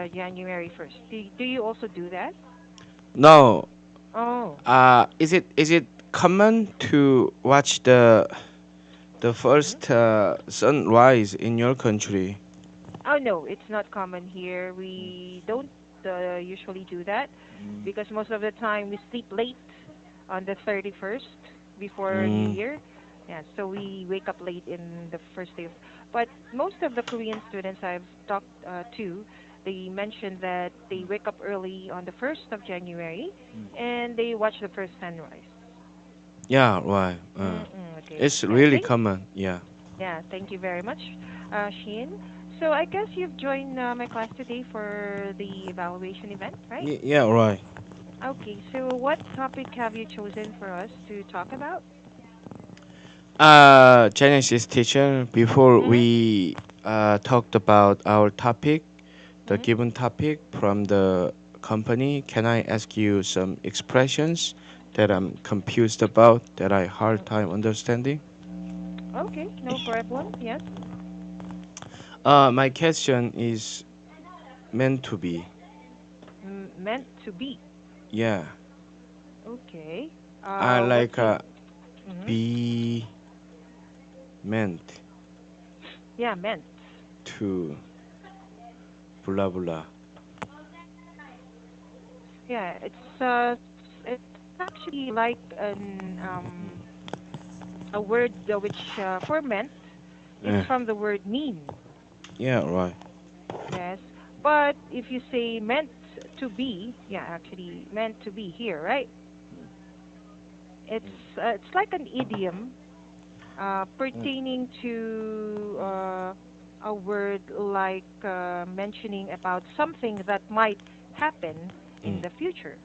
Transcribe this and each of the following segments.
January 1st. Do you also do that? No. Oh. Is it common to watch the Hmm. first sunrise in your country? Oh no, it's not common here. We don't usually do that because most of the time we sleep late on the 31st before New Mm, Year. Yeah, so we wake up late in the first day of. But most of the Korean students I've talked to, they mentioned that they wake up early on the 1st of January and they watch the first sunrise. yeah, right. Okay. It's Yeah, really common. Yeah. yeah, thank you very much, Sheen. So I guess you've joined my class today for the evaluation event, right? Yeah, right. Okay, so what topic have you chosen for us to talk about? Genesis teacher, before Mm-hmm. we talked about our topic, the Mm-hmm. given topic from the company, can I ask you some expressions that I'm confused about, that I hard time understanding? Okay, no problem. Yes. My question is meant to be. Meant to be. Yeah. Okay. What's Like it? Mm-hmm. be meant Yeah, meant. to blah blah. Yeah, it's actually like an a word which for meant is Eh, from the word mean. yeah, right. Yes. But if you say meant to be, yeah, actually meant to be here, right? It's like an idiom pertaining to a word like mentioning about something that might happen in Mm. the future.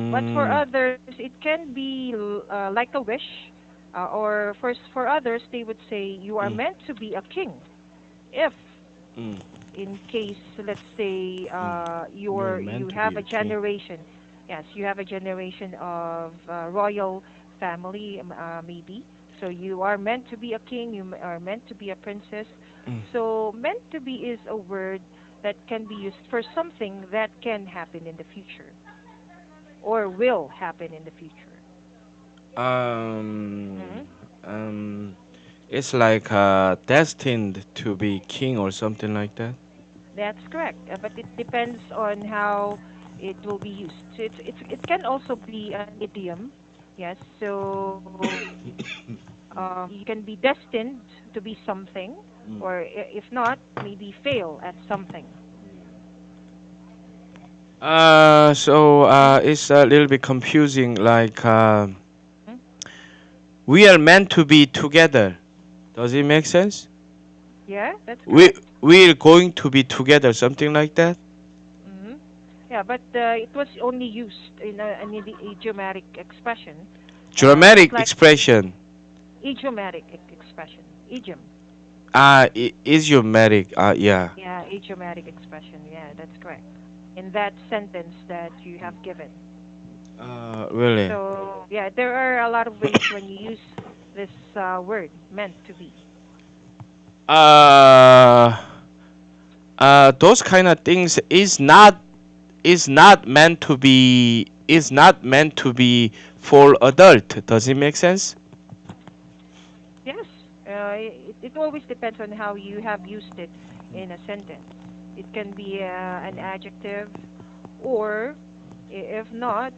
But for Mm, others, it can be like a wish, or for others, they would say you are mm, meant to be a king if mm, in case let's say mm. You're you meant to have be a a king. generation, yes, you have a generation of royal family, maybe, so you are meant to be a king, are meant to be a princess. Mm. So meant to be is a word that can be used for something that can happen in the future or will happen in the future. Um, Hmm. um, it's like destined to be king or something like that. That's correct, but it depends on how it will be used. So it can also be an idiom, yes. So you can be destined to be something, or if not, maybe fail at something. It's a little bit confusing. Like Hmm. we are meant to be together. Does it make sense? Yeah, that's We correct. we're going to be together, something like that. Hmm. Yeah, but it was only used in an idiomatic expression, just Dramatic like expression. idiomatic expression, idiom. Idiomatic. Yeah. Yeah, idiomatic expression. Yeah, that's correct. In that sentence that you have given. Really. So, yeah, there are a lot of ways when you use this word, meant to be. Uh, those kind of things is not meant to be for adult. Does it make sense? Yes, it always depends on how you have used it in a sentence. It can be an adjective, or if not,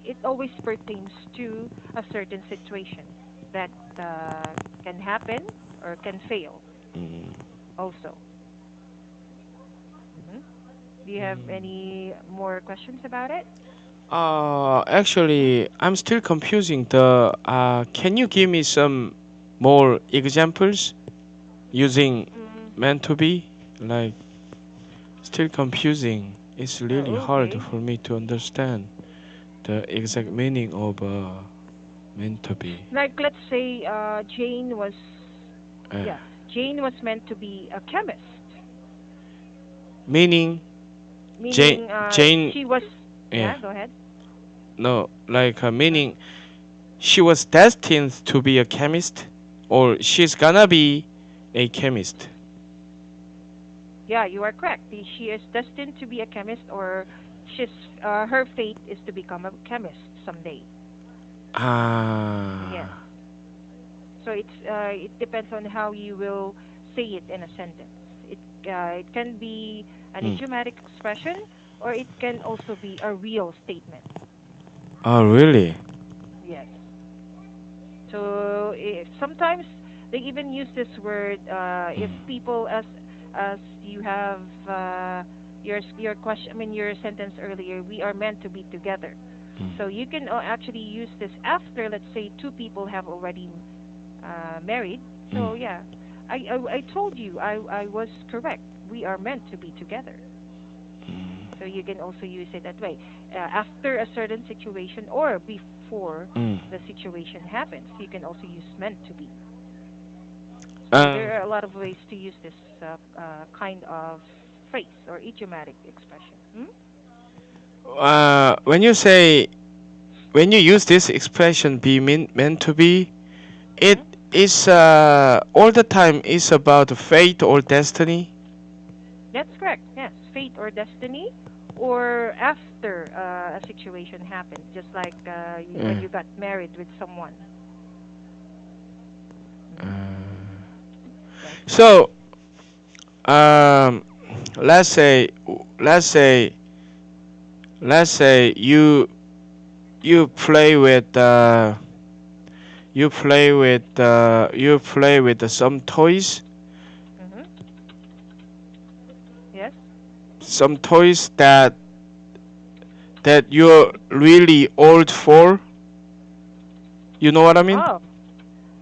it always pertains to a certain situation that can happen or can fail also. Hmm. Do you have any more questions about it? Actually, I'm still confusing the. Can you give me some more examples using Mm. meant to be? Like, still confusing. It's really hard Okay. for me to understand the exact Hmm. meaning of meant to be. Like, let's say Jane was, Uh, yeah, Jane was meant to be a chemist, Meaning, Jane, meaning Jane, she was, yeah, yeah, go ahead. no, like Uh, meaning she was destined to be a chemist, or she's gonna be a chemist. Yeah, you are correct. She is destined to be a chemist, or she's her fate is to become a chemist someday. Yes. Ah. So it depends on how you will say it in a sentence. It can be an Mm. idiomatic expression, or it can also be a real statement. Oh, really? Yes. So sometimes they even use this word if people, as you have your question, I mean your sentence earlier, we are meant to be together. So you can actually use this after, let's say, two people have already married. Mm. So yeah, I told you I was correct. We are meant to be together. So you can also use it that way. After a certain situation or before Mm. the situation happens, you can also use meant to be. So Uh, there are a lot of ways to use this kind of phrase or idiomatic expression. Hmm? when you say when you use this expression "be meant to be," it Hmm. is all the time is about fate or destiny. That's correct. Yes, fate or destiny, or after a situation happens, just like when Yeah. you got married with someone. Hmm. Yes. So um, let's say let's say let's say you play with you play with some toys, Hmm. Yes. some toys that you're really old for. You know what I mean? Oh,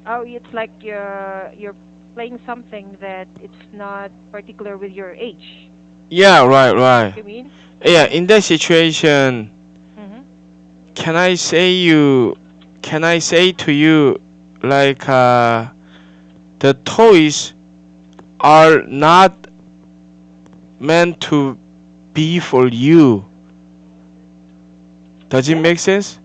oh, it's like you're playing something that it's not particular with your age. Yeah, right, right. You mean? Yeah, Mhm. in that situation, Mhm. can I say you, can I say to you, like the toys are not meant to be for you. Does it Yes. make sense?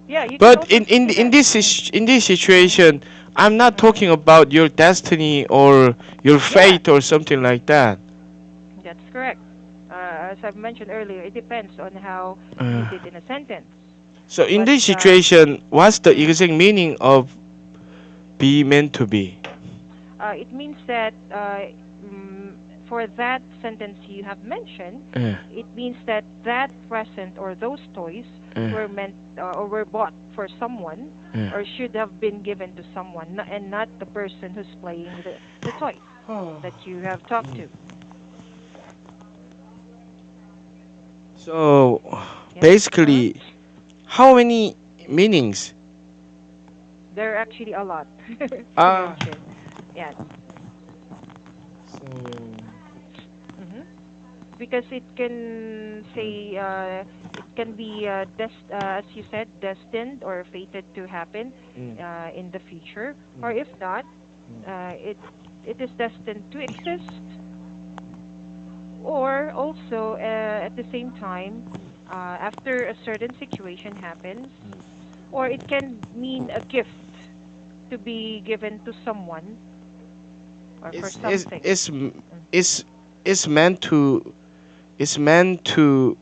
Yeah, you can But also say in that. this Mhm. in this Mhm. situation, I'm not Mhm. talking about your destiny or your Yeah, fate or something like that. that's correct. As I've mentioned earlier, it depends on how you Uh, use it in a sentence. so in But this situation, what's the mhm. exact meaning of be meant to be? It means that mm, for that sentence you have mentioned, Uh, it means that that present or those toys uh, were meant or were bought for someone, uh. or should have been given to someone, and not the person who's playing the toys that you have talked to. So Yes. Uh-huh. basically, how many meanings? There are actually a lot to Ah. mention. Yes. So. Hmm. Because it can say it can be as you said, destined or fated to happen Mm, in the future, or mm. if not, it is destined to exist, or also at the same time, after a certain situation happens, or it can mean a gift to be given to someone or for It's it's something. it's Mm. it's it's meant to it's meant to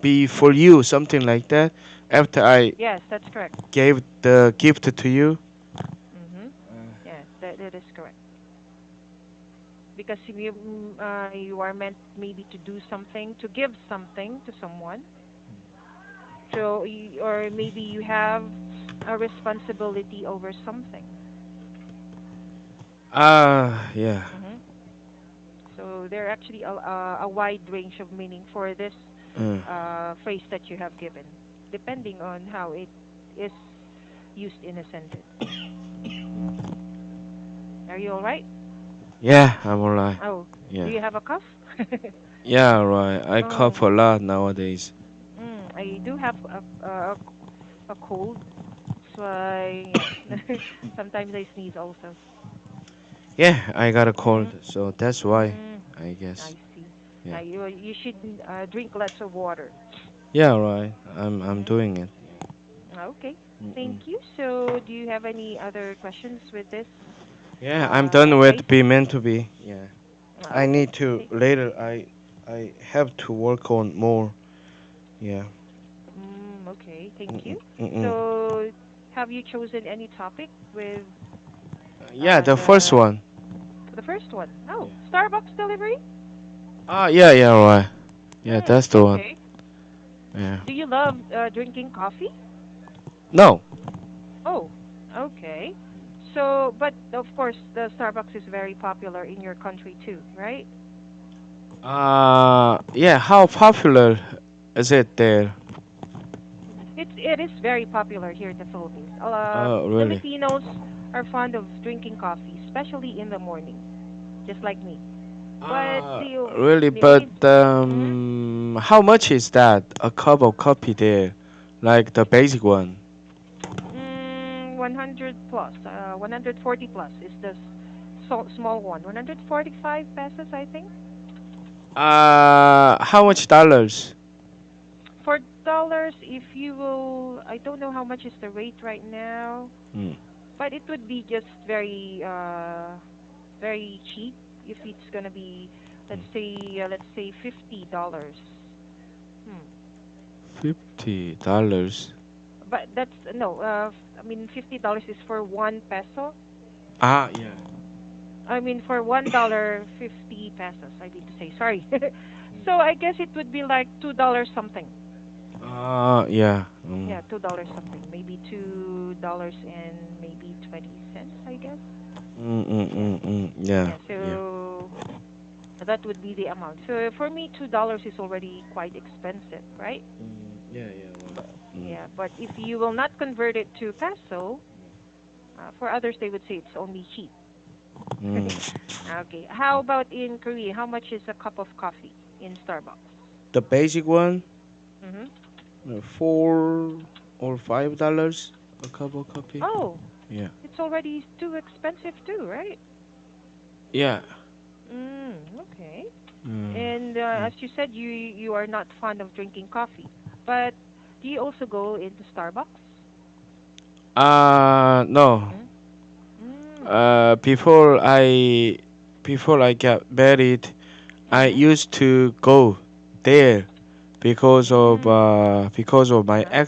be for you, something like that. After I Yes, that's correct. gave the gift to you. Mm-hmm. Yes, that is correct. Because you are meant maybe to do something, to give something to someone. So or maybe you have a responsibility over something. Ah, yeah. Hmm. So there are actually a wide range of meaning for this Uh, phrase that you have given, depending on how it is used in a sentence. Are you all right? yeah, I'm alright. Oh, do Yeah. you have a cough? Yeah, right. I cough Oh, a lot nowadays. I do have a cold. So yeah, sometimes I sneeze also. Yeah, I got a cold, Mhm. so that's why, Mm, I guess. I see. Yeah. You should drink lots of water. Yeah, right. I'm Mhm. doing it. Okay. Mm-mm. Thank you. So, do you have any other questions with this Yeah, I'm done phrase? with be meant to be. Yeah. I Oh, need to okay. later. I have to work on more. Yeah. Okay. Thank Mm-mm, you. mm-mm. So, have you chosen any topic with Yeah, the first the one. first one? Yeah. Oh, Starbucks delivery? Ah, yeah, yeah, right. Yeah, that's the one. Okay. Yeah. Do you love drinking coffee? No. Oh, okay. So, but of course, the Starbucks is very popular in your country too, right? Yeah. How popular is it there? It is very popular here in the Philippines. Really? Filipinos are fond of drinking coffee, especially in the morning, just like me. But Really? the only But mm, how much is that? A cup of coffee there, like the basic one. 100 plus, 140 plus is the small one. 145 pesos, I think. How much dollars? For dollars, if you will, I don't know how much is the rate right now, Mm. but it would be just very cheap if it's gonna be, let's say $50. Hmm. $50. But that's no, I mean $50 is for 1 peso. Ah, yeah. I mean for $1, 50 pesos. I mean to say, sorry. So I guess it would be like $2 something. Yeah. Yeah, $2 something, maybe $2 and maybe 20 cents, I guess. Yeah, Yeah, yeah. so that would be the amount. So for me, $2 is already quite expensive, right? Yeah, yeah. But Mm, yeah, but if you will not convert it to peso, for others they would say it's only cheap. mm. Okay, how about in Korea? How much is a cup of coffee in Starbucks? The basic one, Mm-hmm. $4 or $5 a cup of coffee. Oh, Yeah. it's already too expensive too, right? Yeah. Okay. Mm. And as you said, you are not fond of drinking coffee, but do you also go into Starbucks? No. Mm? Mm. Uh, before I before I got married, I Mhm. used to go there Mm. because of Uh-huh.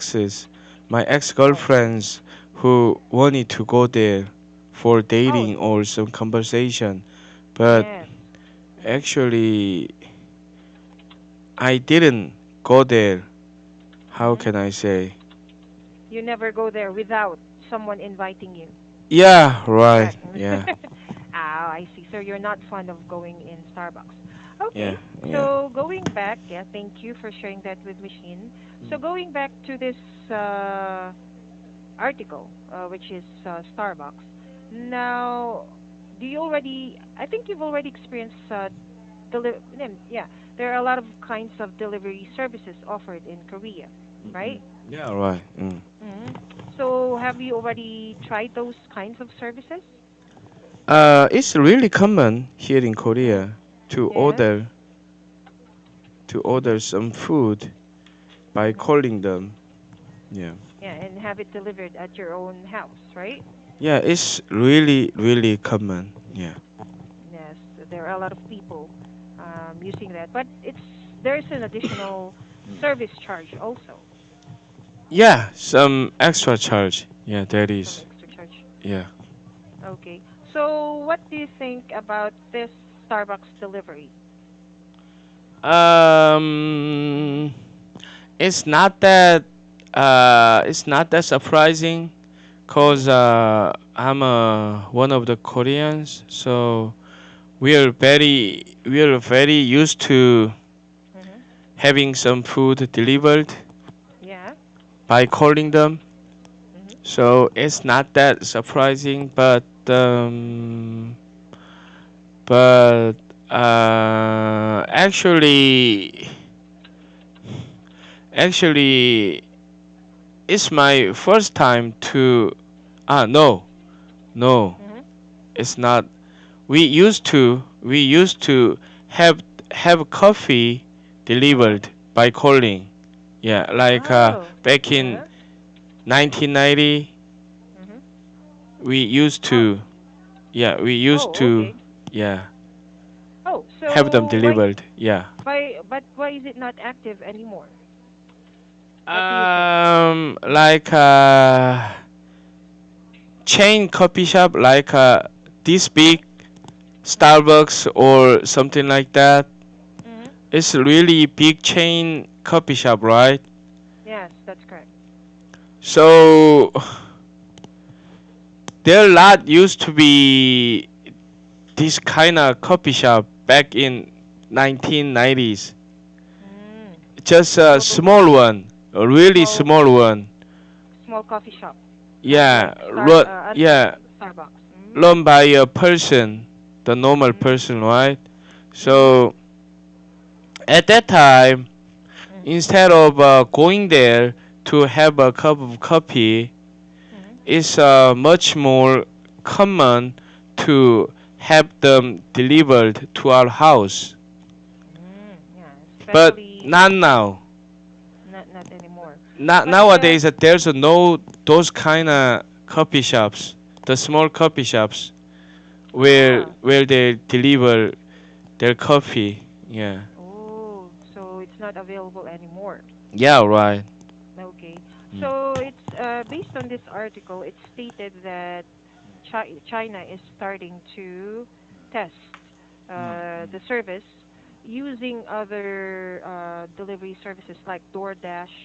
my Oh, ex-girlfriends who wanted to go there for oh, dating or some conversation, but yes. Mhm. actually I didn't go there. How Mhm. can I say? You never go there without someone inviting you. Yeah, right. Correct. Yeah, Ah, I see. So you're not fond of going in Starbucks. Okay. yeah, yeah. So going back, yeah, thank you for sharing that with Machine. So going back to this uh, article, which is Starbucks. Now, do you already? I think you've already experienced yeah, there are a lot of kinds of delivery services offered in Korea, right? Yeah, right. Mm. hmm So have you already tried those kinds of services? It's really common here in Mm. Korea to Yes. order some food by hmm calling them. Yeah. Yeah, and have it delivered at your own house, right? Yeah, it's really common. Yeah. Yes, there are a lot of people using that, but there's an additional service charge also, Yeah, some extra charge. Yeah, that some is. extra charge. Yeah. Okay, so what do you think about this Starbucks delivery? Um, it's not that surprising, Mhm. cause I'm one of the Koreans, so we are very used to Mhm. having some food delivered Yeah. by calling them. Mhm. So it's not that surprising, but actually it's my first time to no, no, Mhm. it's not. We used to have coffee Uh-huh. delivered by calling. Yeah, like Oh. back in Uh-huh. 1990 Mhm. we used Oh. to yeah we used Oh, to okay. yeah. Oh, have them so delivered. Yeah. why is it not active anymore? What do you think? Like chain coffee shop, like this Mhm. big Starbucks or something like that. Mhm. It's really big chain coffee shop, right? Yes, that's correct. So their lot used to be this kind of coffee shop back in 1990s. Mm. Just a So small one, a really small small one. small coffee shop, not Yeah, like Star yeah, Starbucks. Mm. run by a person, the normal Mm. person, right? Mhm. So at that time, Mhm. instead of going there to have a cup of coffee, Mhm. it's much more common to have them delivered to our house. Mm. Yeah, But especially not now. not anymore. Not But nowadays. There's no those kind of coffee shops, the small coffee shops ah, where they deliver their coffee. Yeah. oh, so it's not available anymore. Yeah. Right. Okay. Mm. So it's based on this article, it stated that China is starting to test the service using other delivery services like DoorDash,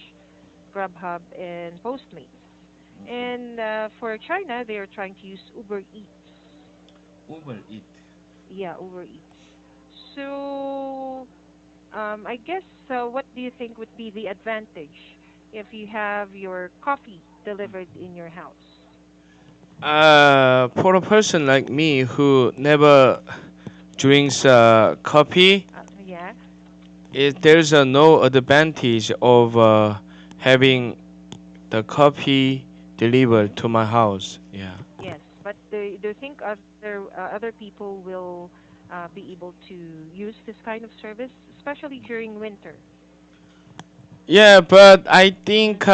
Grubhub, and Postmates. And for China, they are trying to use Uber Eats. Uber Eat. Yeah, Uber Eats. So I guess what do you think would be the advantage if you have your coffee delivered in your house? For a person like me who never drinks coffee, Yeah. there's no advantage of having the coffee Mm-hmm. delivered to my house. Yeah. Yes, but do you think other people will be able to use this kind of service, especially during winter? Yeah, but I Mm. think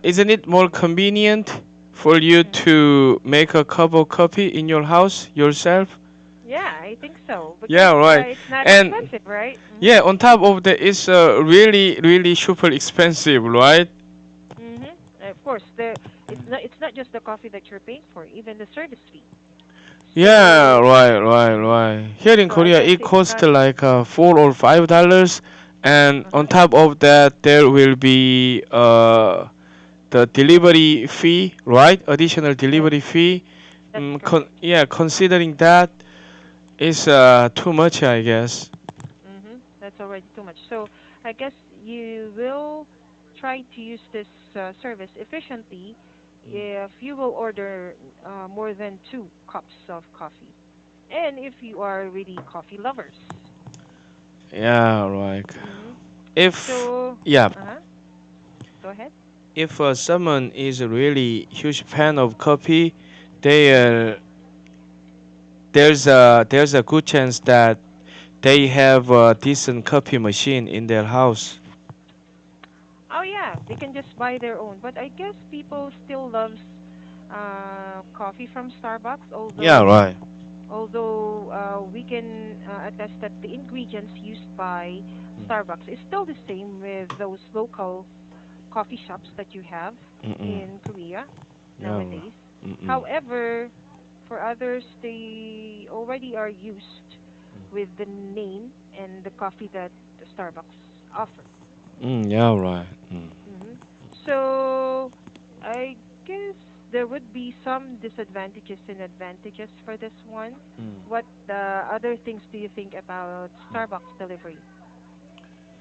isn't it more convenient for you Mm. to make a cup of coffee in your house yourself? Yeah, I think so because Yeah, right. it's not And expensive, right? Mm-hmm. yeah, on top of that, it's really super expensive, right? Mm-hmm. Of course, it's not just the coffee that you're paying for, even the service fee. Yeah, So right. Here in so I Korea, guess it it's costs not. like $4 or $5, and on Uh-huh. top of that, there will be the delivery fee, right? Additional Yes, delivery fee. that's correct. Yeah, considering that is too much, I guess. That's already too much. So I guess you will try to use this service efficiently if you will order more than 2 cups of coffee, and if you are really coffee lovers. Yeah, right. Mm-hmm. If So, yeah, uh-huh. Go ahead. if someone is a really huge fan of coffee, they Mm-hmm. there's a good chance that they have a decent coffee machine in their house. Oh yeah, they can just buy their own. But I guess people still loves coffee from Starbucks, Yeah, right. although we can attest that the ingredients used by Starbucks is still the same with those local coffee shops that you have Mm-mm. in Korea Yeah, right. nowadays. Mm-mm. However, for others, they already are used with the name and the coffee that the Starbucks offer. Yeah, right. hmm So I guess there would be some disadvantages and advantages for this one. What other things do you think about Starbucks delivery?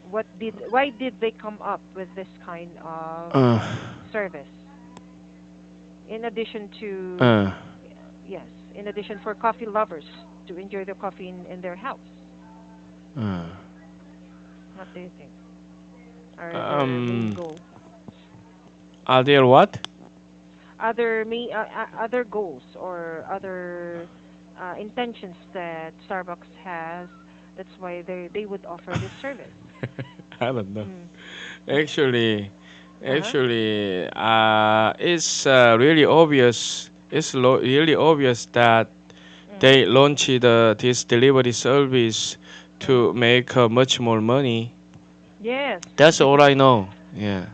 Why did they come up with this kind of Uh, service? In addition to, uh, yes, in addition for coffee lovers to enjoy the coffee in their house. uh. What do you think are their main Um, goal? are there what? Other goals or other intentions that Starbucks has. That's why they would offer this service. I don't know. Mm. Actually, Uh-huh. it's really obvious. It's really obvious that they launched this delivery service to Mhm. make much more money. Yes. That's all I know. Yeah.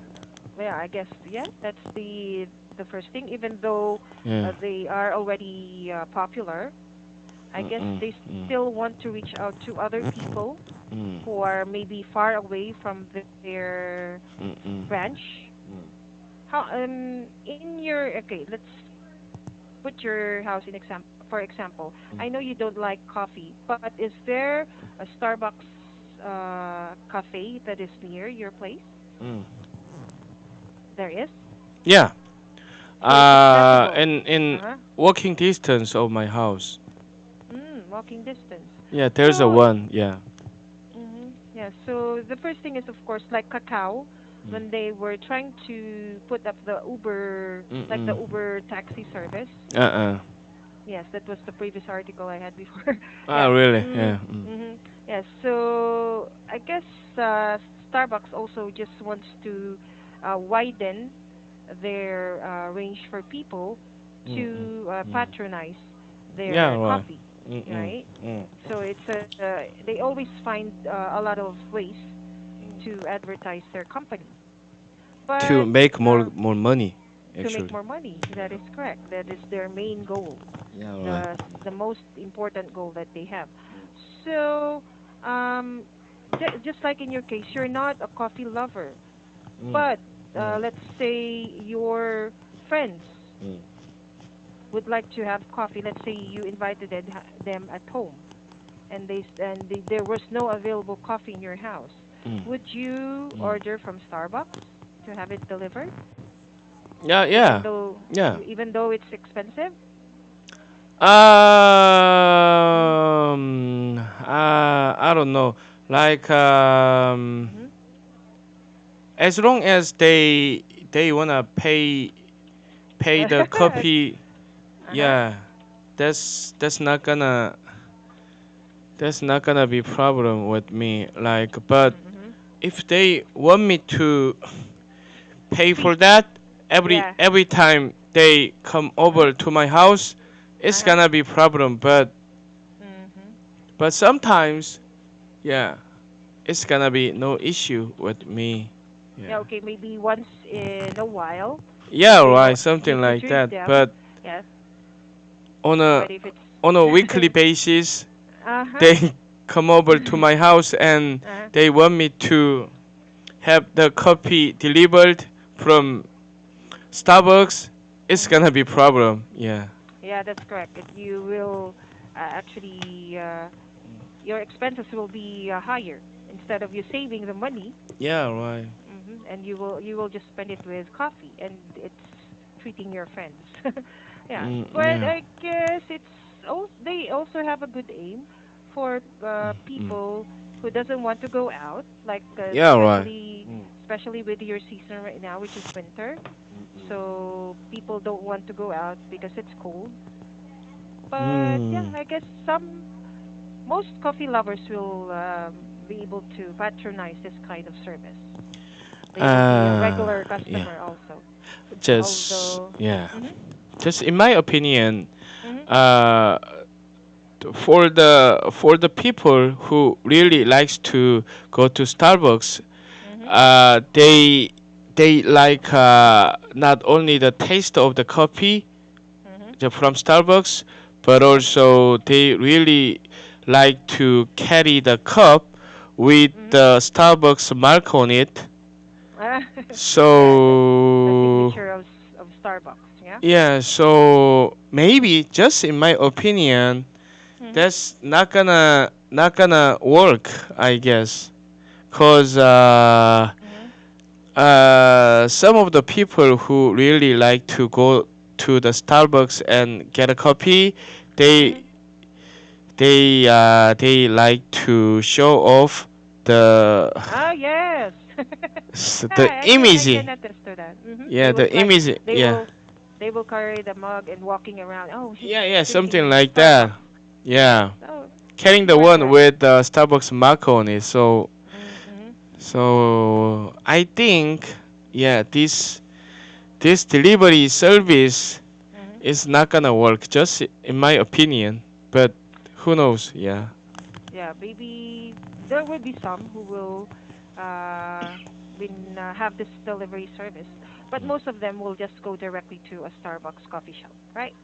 Yeah, I guess yeah, that's the first thing. Even though Yeah. they are already popular, I guess Mm-mm. they Mm. still want to reach out to other people Mm. who are maybe far away from their Mm-mm. branch. How in your okay, let's put your house in example. For example, I know you don't like coffee, but is there a Starbucks cafe that is near your place? Mm. There is, Yeah. so it's accessible. In Uh-huh. walking distance of my house. Walking distance. Yeah, there's a So, one. Yeah. yeah, so the first thing is, of course, like Kakao, Mm. when they were trying to put up the Uber, like the Mm-mm. Uber taxi service. Uh-uh. Yes, that was the previous article I had before. Ah, Yeah. really? Yeah. Mm. Yes, so I guess uh, Starbucks also just wants to widen their range for people Mm-mm. to Mm. patronize Yeah, their right. coffee, Mm-mm. right? Mm. So they always find a lot of ways to advertise their company. To But make more money, to make actually. more money, that Yeah. is correct. That is their main goal, Yeah, right. the most important goal that they have. So, um, just like in your case, you're not a coffee lover, Mm. but Mm. let's say your friends Mm. would like to have coffee. Let's say you invited them at home, and there was no available coffee in your house. Mm. Would you Mm. order from Starbucks to have it delivered, Yeah, even yeah, though yeah. it's expensive? I don't know. Like Mhm. as long as they wanna pay the copy, Uh-huh. yeah, that's not gonna be problem with me. Like, but Mhm. if they want me to pay Fee. for that Yeah. every time they come Uh-huh. over to my house, it's Uh-huh. gonna be problem. Mhm. But sometimes, yeah, it's gonna be no issue with me. Yeah, Yeah. okay, maybe once in a while Yeah, right, you something could like treat that. them. But Yes, on a but if it's weekly basis, uh-huh. they come over to my house and Uh-huh. they want me to have the coffee delivered from Starbucks. It's Mhm. gonna be problem. Yeah. Yeah, that's correct. You will actually your expenses will be higher instead of you saving the money. Yeah, right. And you will just spend it with coffee, and it's treating your friends. Yeah, but Yeah. I guess they also have a good aim for Mm. people who doesn't want to go out, like Yeah, right. especially with your season right now, which is winter. So people don't want to go out because it's cold. But yeah, Mm. I guess most coffee lovers will be able to patronize this kind of service. They will be a regular Yeah. customer also. Just Although, yeah. mhm, Just in my opinion, mhm, uh, for the people who really likes to go to Starbucks, mhm, they like not only the taste of the coffee mhm, from Starbucks, but yep, also they really like to carry the cup with mhm. the Starbucks mark on it. Yeah, the So signature of Starbucks. Yeah. yeah, so maybe just in my opinion, Mhm, that's not gonna work, I guess, cause mhm, some of the people who really like to go to the Starbucks and get a coffee, they mhm. they like to show off the Ah, yes. the I image. can attest to that. Yeah, the image. They Yeah, will they will carry the mug and walking around. Oh, she's yeah, something drinking like that. Starbucks. Yeah, Oh, carrying something the like one that. with the Starbucks mark on it. Mhm. So I think, yeah, this delivery service Mhm. is not gonna work, just in my opinion. but who knows? Yeah. Yeah, maybe there will be some who will uh have this delivery service, but most of them will just go directly to a Starbucks coffee shop, right?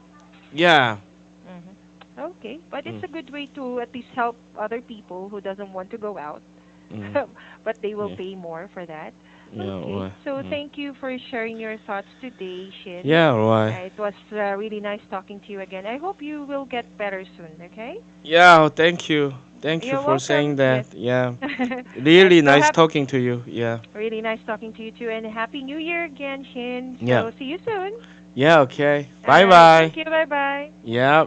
Yeah. Mhm. Okay, but it's Mm, a good way to at least help other people who doesn't want to go out, mm, but they will yeah. pay more for that. Yeah. Okay, Right. so Mm. thank you for sharing your thoughts today, Shin. Yeah. Right. It was really nice talking to you again. I hope you will get better soon, okay? Yeah. Thank you. Thank you You're for welcome. saying Yes. that. Yeah. Yes, Really so nice talking to you. Yeah. really nice talking to you too, and Happy New Year again, Shin. Yeah. So see you soon. Yeah. Okay. All Bye right. bye. Thank you. Bye bye. Yeah.